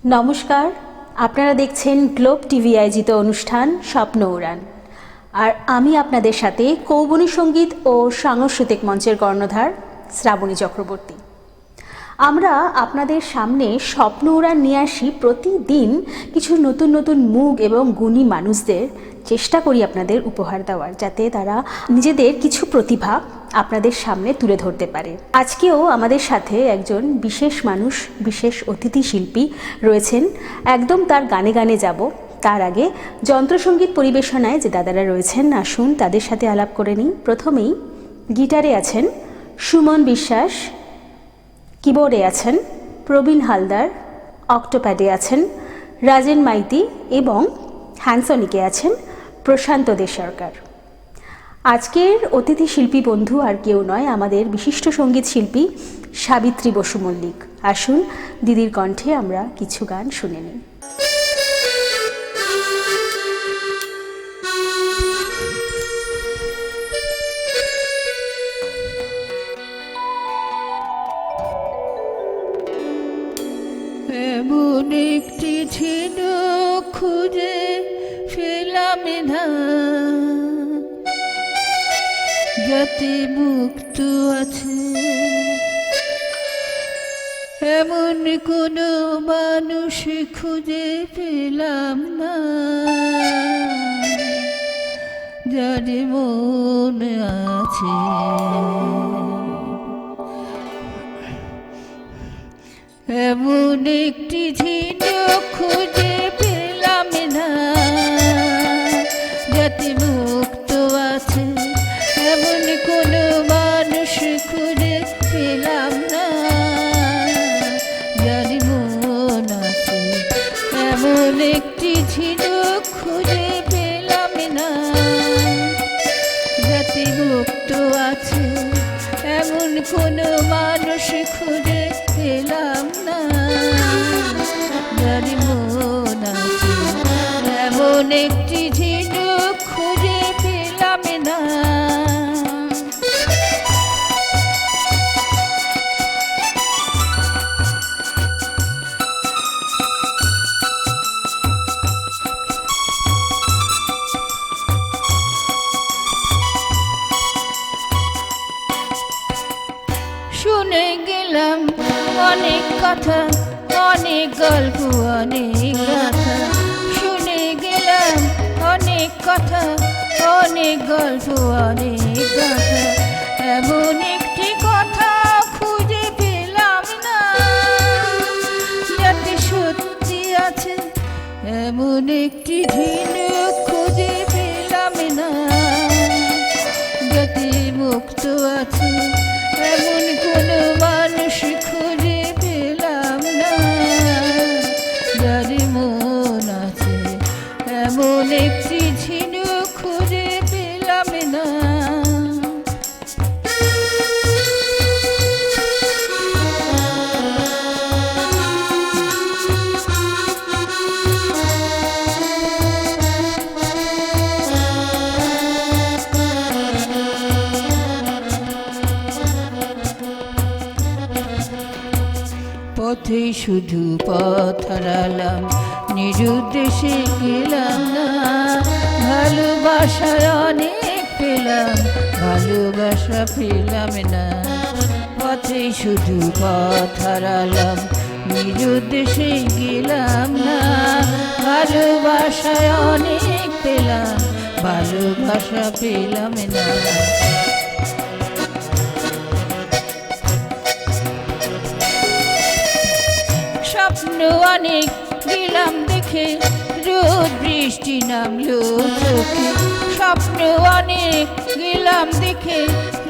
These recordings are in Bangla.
নমস্কার, আপনারা দেখছেন গ্লোব টিভি আয়োজিত অনুষ্ঠান স্বপ্ন উড়ান। আর আমি আপনাদের সাথে কৌবনী সঙ্গীত ও সাংস্কৃতিক মঞ্চের কর্ণধার শ্রাবণী চক্রবর্তী। আমরা আপনাদের সামনে স্বপ্ন উড়ান নিয়ে আসি প্রতিদিন কিছু নতুন নতুন মুখ এবং গুণী মানুষদের চেষ্টা করি আপনাদের উপহার দেওয়ার, যাতে তারা নিজেদের কিছু প্রতিভা আপনাদের সামনে তুলে ধরতে পারে। আজকেও আমাদের সাথে একজন বিশেষ মানুষ, বিশেষ অতিথি শিল্পী রয়েছেন। একদম তার গানে গানে যাব। তার আগে যন্ত্রসঙ্গীত পরিবেশনায় যে দাদারা রয়েছেন, আসুন তাদের সাথে আলাপ করে নিই। প্রথমেই গিটারে আছেন সুমন বিশ্বাস, কিবোর্ডে আছেন প্রবীণ হালদার, অক্টোপ্যাডে আছেন রাজেন মাইতি এবং হ্যান্ডসনিকে আছেন প্রশান্ত দে সরকার। আজকের অতিথি শিল্পী বন্ধু আর কেউ নয়, আমাদের বিশিষ্ট সঙ্গীত শিল্পী সাবিত্রী বসু মল্লিক। আসুন দিদির কণ্ঠে আমরা কিছু গান শুনে নিই। এমন একটি ঝিনুক খুঁজে পেলাম না, যাতে মুক্ত আছে। এমন কোনো মানুষ খুঁজে পেলাম না, যার মন আছে। এমন একটি ঝিনুক খুঁজে পেলাম না, যাতে মুক্ত আছে। এমন কোনো মানুষ খুঁজে পেলাম না, যার মন আছে। এমন একটি ঝিনুক খুঁজে পেলাম না, যাতে মুক্ত আছে। এমন কোনো মানুষ খুঁজে পেলাম না, যার মন আছে। এমন একটি ঝিনুক খুঁজে পেলাম না। শুনে গেলাম অনেক কথা, অনেক গল্প, অনেক গাথা। শুনে গেলাম অনেক কথা, অনেক গল্প, অনেক গাথা। এমন একটি কথা খুঁজে পেলাম না, যাতে সত্যি আছে। এমন একটি ঝিনুক খুঁজে পেলাম না, যাতে মুক্ত আছে। এমন কোনো মানুষ খুঁজে পেলাম না, যার মন আছে। এমন একটি ঝিনুক খুঁজে পেলাম না। পথে শুধু পথ হারালাম, নিরুদ্দেশে গেলাম না। ভালোবাসায় অনেক পেলাম, ভালোবাসা পেলাম না। পথে শুধু পথ হারালাম, নিরুদ্দেশে গেলাম না। ভালোবাসায় অনেক পেলাম, ভালোবাসা পেলাম না। স্বপ্ন অনেক গেলাম দেখে, রোদ বৃষ্টি নামলো চোখে। স্বপ্ন অনেক গেলাম দেখে,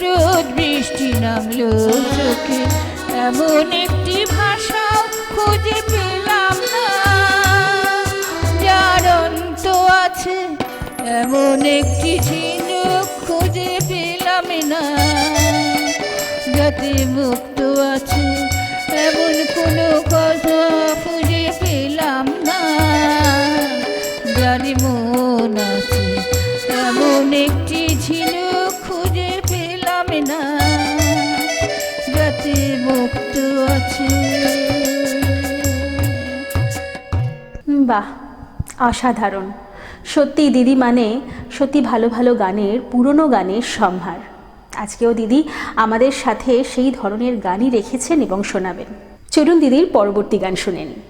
রোদ বৃষ্টি নামলো চোখে। এমন একটি ভাষা খুঁজে পেলাম না, যার অন্ত আছে। এমন একটি ঝিনুক খুঁজে পেলাম না, যাতে মুক্ত আছে। এমন কোনো কথা খুঁজে পেলাম না, যার মন আছে। এমন একটি ঝিনুক খুঁজে পেলাম না, যাতে মুক্ত আছে। বাহ, অসাধারণ। সত্যি দিদি মানে সত্যি ভালো ভালো গানের, পুরনো গানের সম্ভার। আজকেও দিদি আমাদের সাথে সেই ধরনের গানই রেখেছেন এবং শোনাবেন। চলুন দিদির পরবর্তী গান শুনে নিন।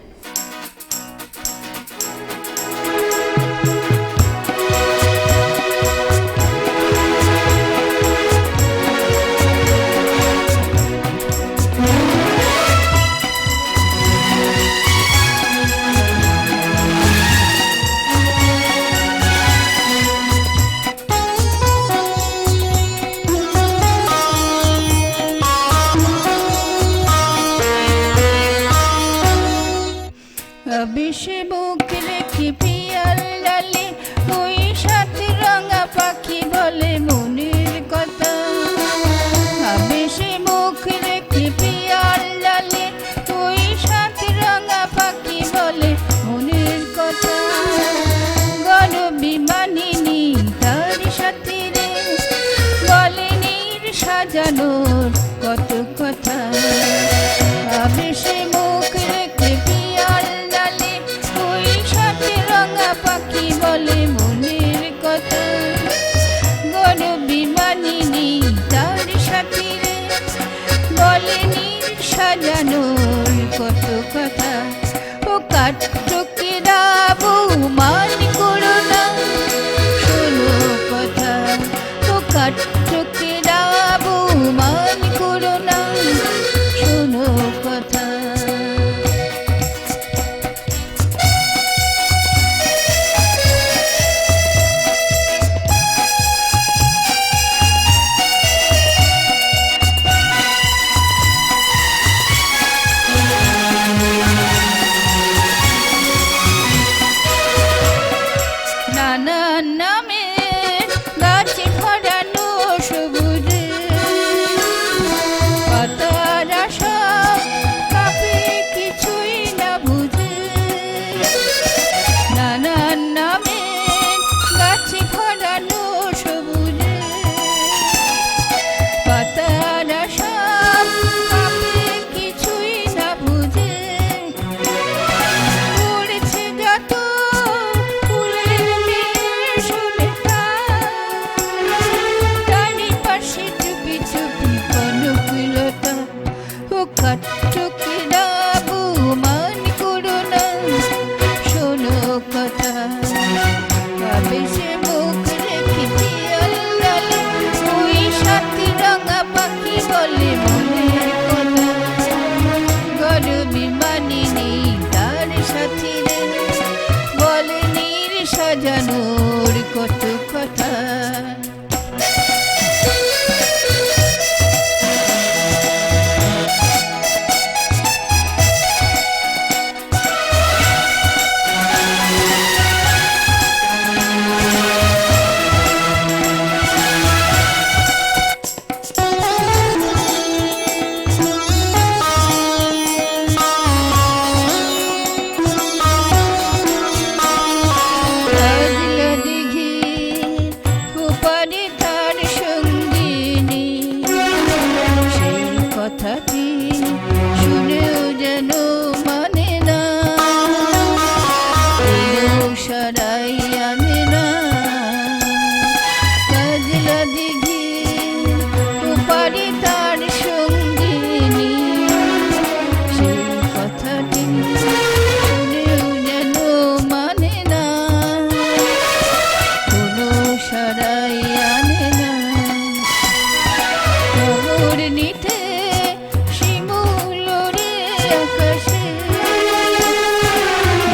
বেশি বুক রেখে পিয়াল ডালে ওই সাত রঙা পাখি বলে মনের কথা। বেশি বুক রেখে পিয়াল ডালে ওই সাত রঙা পাখি বলে মনের কথা। গরবি মানিনি তার সাথে রে বলেনি সাজানোর কত কথা। বেশি মুখ রেখে পিয়াল ডালে ওই সাথে রঙা পাখি বলে মনের কথা। গরবি মানিনি তার সাথে রে বলেনি সাজানোর কত কথা। ও কাঠকেরা বৌমান করো না শোনো কথা। ও কাঠকেরা বৌমান করো না শোনো কথা। নানান নামে গাছে ভরানো সবুজে পাতারা সব কাঁপে কিছুই না বুঝে। নানান নামে গাছে ভরানো সবুজে পাতারা সব কাঁপে কিছুই না বুঝে। উড়েছে যত ফুলের মেয়ে শুনে তারই পাশে চুপি চুপি কনকলতা। ও কাঠকেরা বৌমান করো না শোনো কথা। বেশি মুখ রেখে পিয়াল ডালে ওই সাত রঙা পাখি বলে মনের কথা। গরবি মানিনি তার সাথে রে বলেনি সাজানোর কত কথা। আজলা দিঘি ওপারে তার সঙ্গিনী সেই কথাটি শুনেও যেন মানে না সারাই আনে না। আজলা দিঘি ওপারে তার সঙ্গিনী সেই কথাটি শুনেও যেন মানে না কোনো সারাই আনে না। খবর নিতে শিমুল রে আকাশে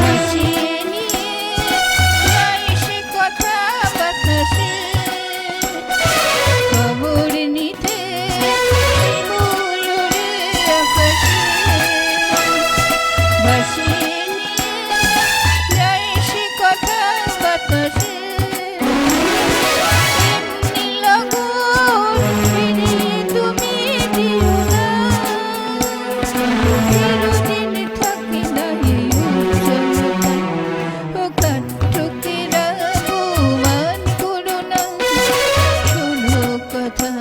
ভাসিয়ে নিয়ে যায় সে কথা বাতাসে। খবর নিতে শিমুল রে আকাশে ভাসিয়ে নিয়ে যায় সে কথা বাতাসে। এমনি লগন ফিরিয়ে তুমি দিও না চিরদিন থাকে না এই উজ্জ্বলতা। ও কাঠকেরা বৌমান করো না শোনো কথা।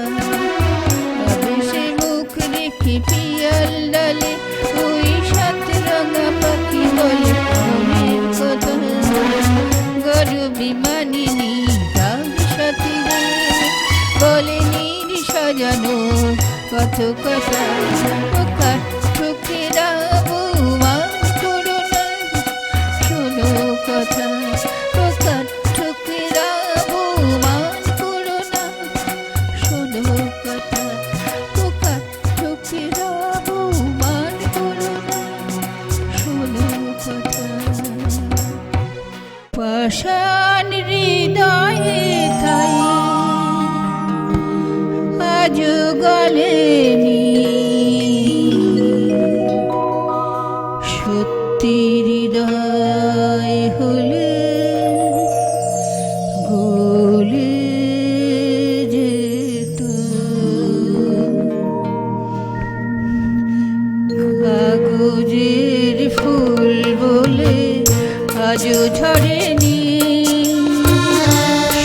বেশি মুখ রেখে পিয়াল ডালে ওই সাত রঙা পাখি মিথ্যে কথা পোকা ঠুকিরা অপমান করো না শোনো কথা পোকা ঠুকিরা অপমান করো না শোনো কথা পোকা ঠুকিরা অপমান করো না শোনো কথা পাষাণ হৃদয়ে তাই আজ গলেনি সত্যি হৃদয় হলে গলে যেত কাগজের ফুল বলে আজও ঝরেনি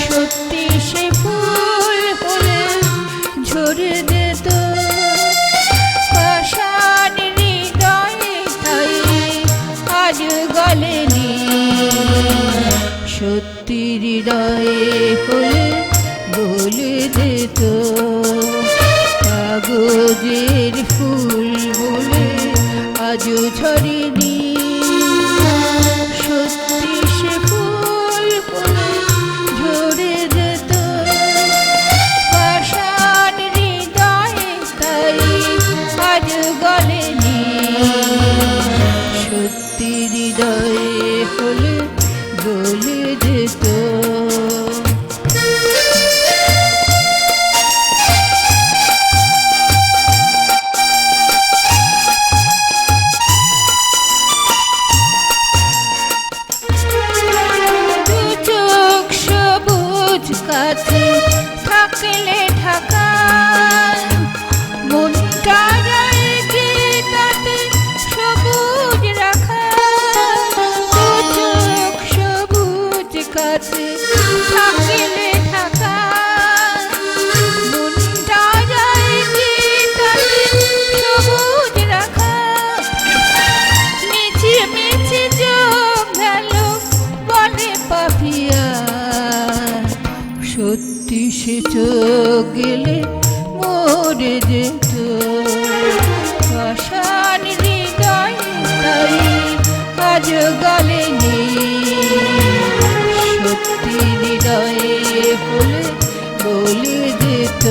সত্যি সে ফুল হলে ঝরে যেত পাষাণ হৃদয়ে তাই আজ গলেনি সত্যি হৃদয়ে হলে গলে যেত কাগজের ফুল বলে আজও ঝরেনি সত্যি সে ফুল বলে ঝরে যেত পাষাণ হৃদয়ে তাই আজ গলেনি সত্যি হৃদয়ে হলে গলে যেত কাছে থাকলে ঢাকা মনটা যায় কি তাতে সবুজ রাখা চোখ সবুজ কাছে থাকলে ঢাকা মনটা যায় কি তাতে সবুজ রাখা মিছি মিছি চোখ গেল বলে পাপিয়া সত্যি সে চোখ গেলে মরে যেত পাষাণ হৃদয় তাই আজ গলেনি সত্যি হৃদয়ে হলে গলে যেত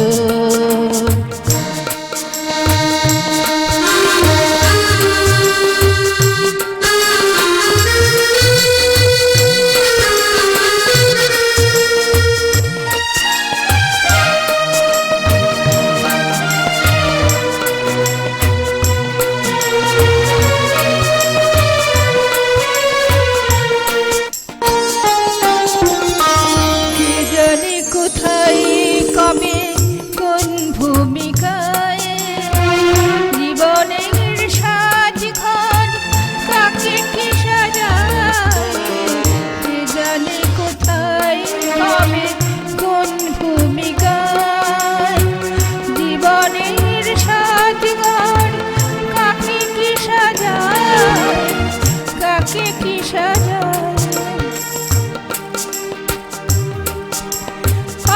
কোথায় কবে কোন ভূমিকায় জীবনের সাজ ঘর কাকে কি সাজায় কে জানে কোথায় কবে কোন ভূমিকায় জীবনের সাজ ঘর কাকে কি সাজায় কাকে কি সাজায়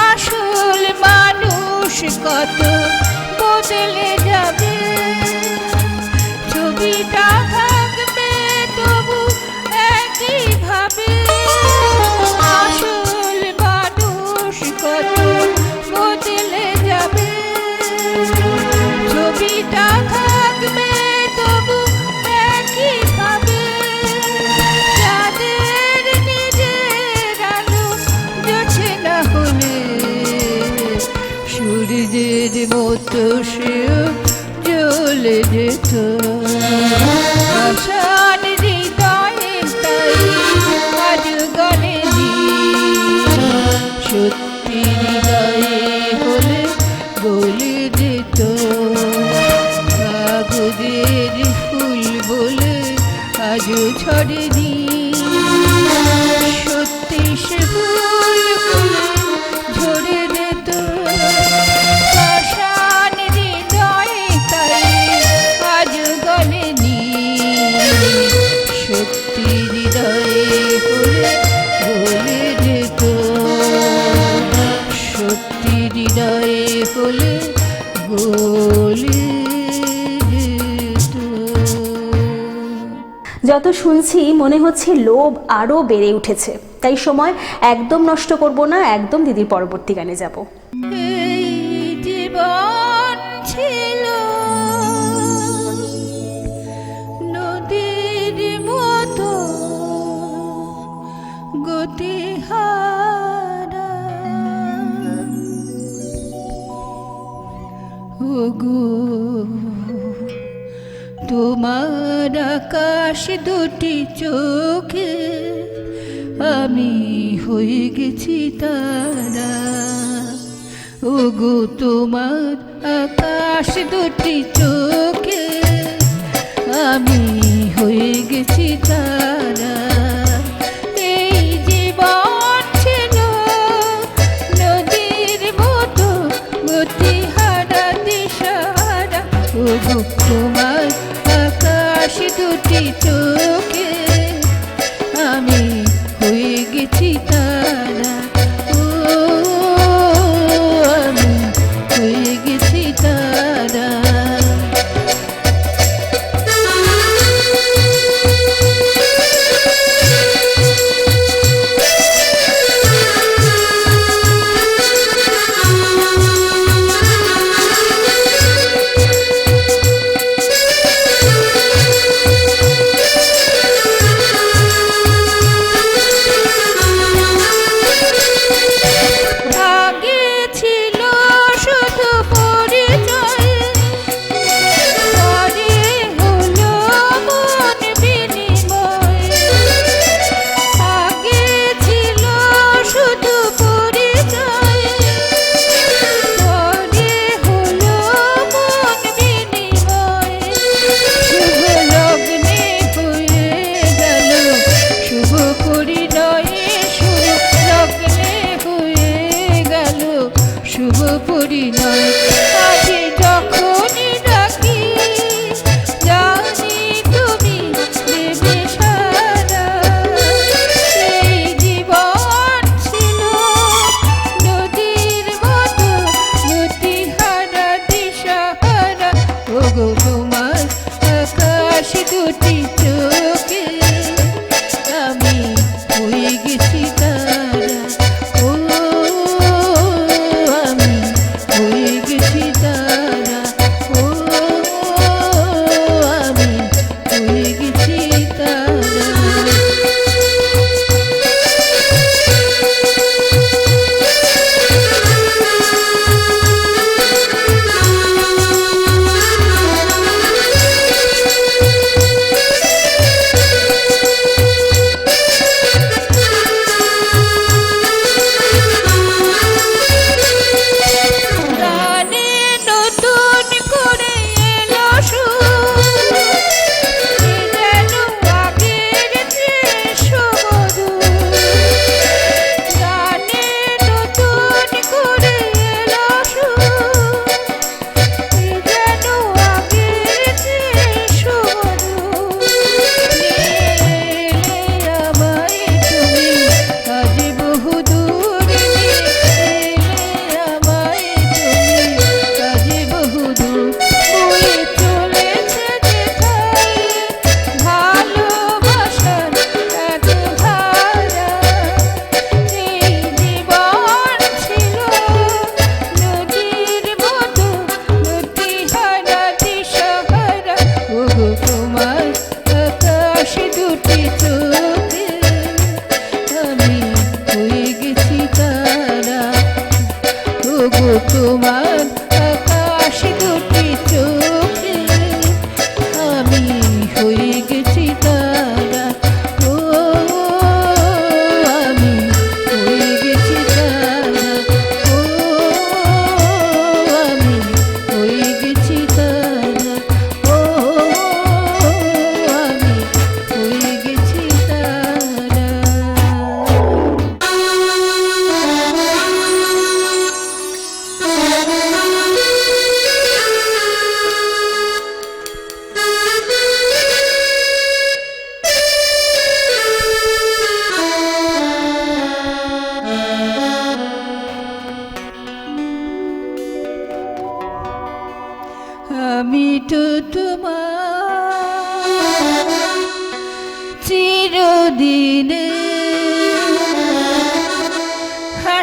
আসল মানুষ কত বদলে যাবে ছবিটা থাকবে তবু একই ভাবে আসল মানুষ কত বদলে যাবে ছবিটা থাকবে তবু একই ভাবে যাদের নিজের আলো জ্বলছে না হলে সূর্যের মতো সেও জ্বলে যেত পাষাণ হৃদয়ে তাই আজ গলেনি সত্যি হৃদয়ে হলে গলে যেত কাগজের ফুল বলে আজও ছড়েনি সত্যি সে ফুল বলে ঝরে যেত পাষাণ হৃদয়ে তাই আজ গলেনি সত্যি হৃদয়ে হলে গলে যেত সত্যি হৃদয়ে হলে গলে যত শুনছি মনে হচ্ছে লোভ আরও বেড়ে উঠেছে, তাই সময় একদম নষ্ট করব না, একদম দিদির পরবর্তী গানে যাব। এই জীবন ছিল নদীর মতো গতিহারা, ওগো তোমার আকাশ দুটি চোখে আমি হয়ে গেছি তারা, ওগো তোমার আকাশ দুটি চোখে আমি হয়ে গেছি তারা। এই জীবন ছিল নদীর মতো গতিহারা দিশাহারা, ওগো তোমার আকাশ দুটি চোখে আমি হয়ে গেছি তারা, ও আমি হয়ে গেছি তারা।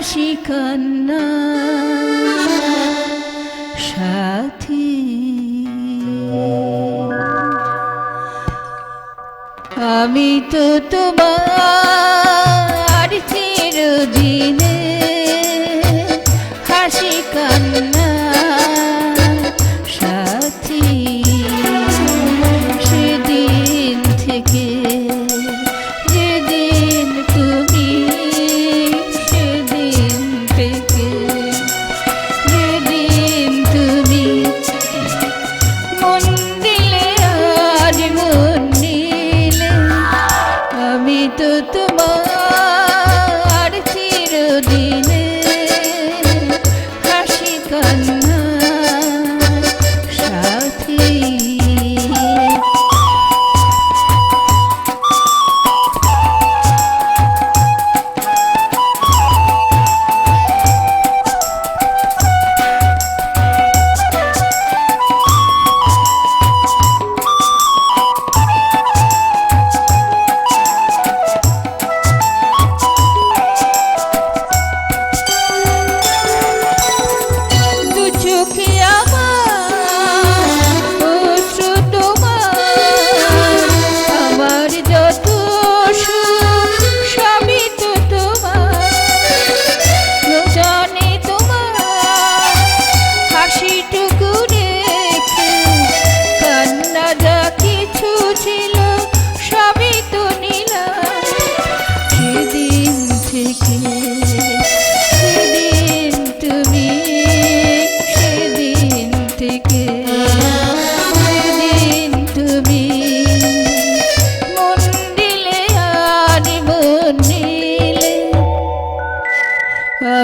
হাসি কান্না সাথী। আমি তো তোমার চিরদিনে হাসি কান্না সাথী। সেদিন থেকে যেদিন তুমি, সেদিন থেকে যেদিন তুমি মন দিলে আর মন নিলে, আমি তো তোমার চিরদিনে হাসি কান্না সাথী।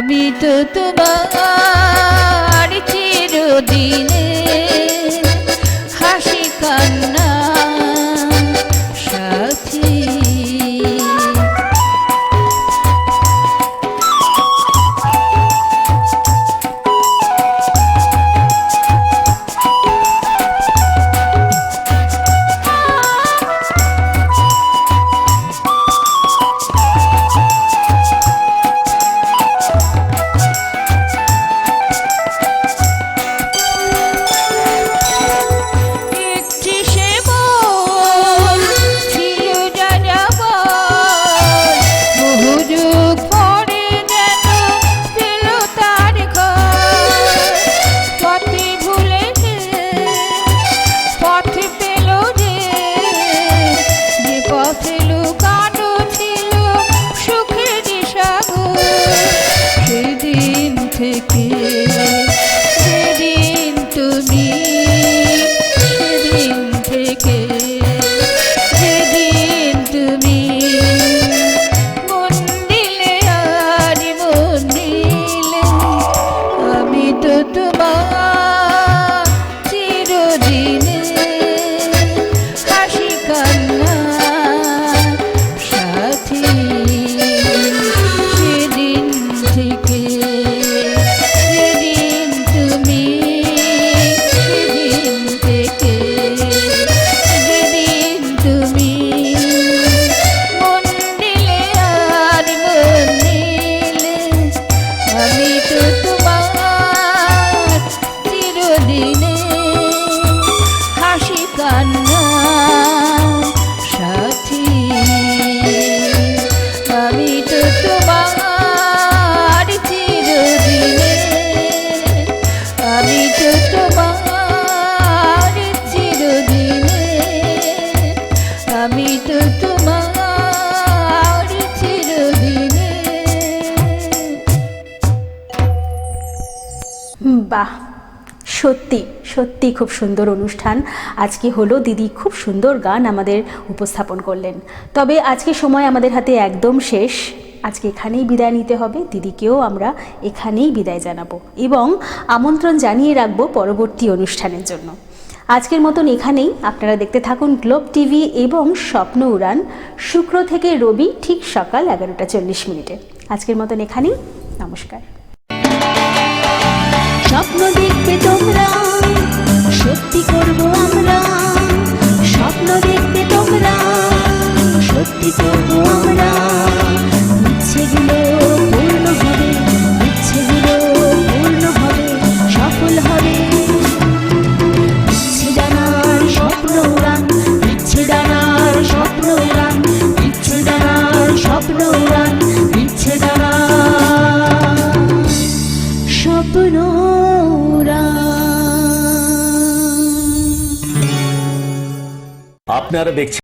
আমি তো তোমার চিরদিনে হাসি কান্না সাথী। বাহ, সত্যি সত্যি খুব সুন্দর অনুষ্ঠান আজকে হলো। দিদি খুব সুন্দর গান আমাদের উপস্থাপন করলেন। তবে আজকে সময় আমাদের হাতে একদম শেষ। আজকে এখানেই বিদায় নিতে হবে। দিদিকেও আমরা এখানেই বিদায় জানাবো এবং আমন্ত্রণ জানিয়ে রাখবো পরবর্তী অনুষ্ঠানের জন্য। আজকের মতন এখানেই। আপনারা দেখতে থাকুন গ্লোব টিভি এবং স্বপ্ন উড়ান, শুক্র থেকে রবি ঠিক সকাল 11:40। আজকের মতন এখানেই। নমস্কার। স্বপ্ন দেখবে তোমরা, সত্যি করব আমরা। স্বপ্ন দেখবে তোমরা, সত্যি করব আমরা। ইচ্ছেগুলো পূর্ণ হবে। আপনারা দেখছেন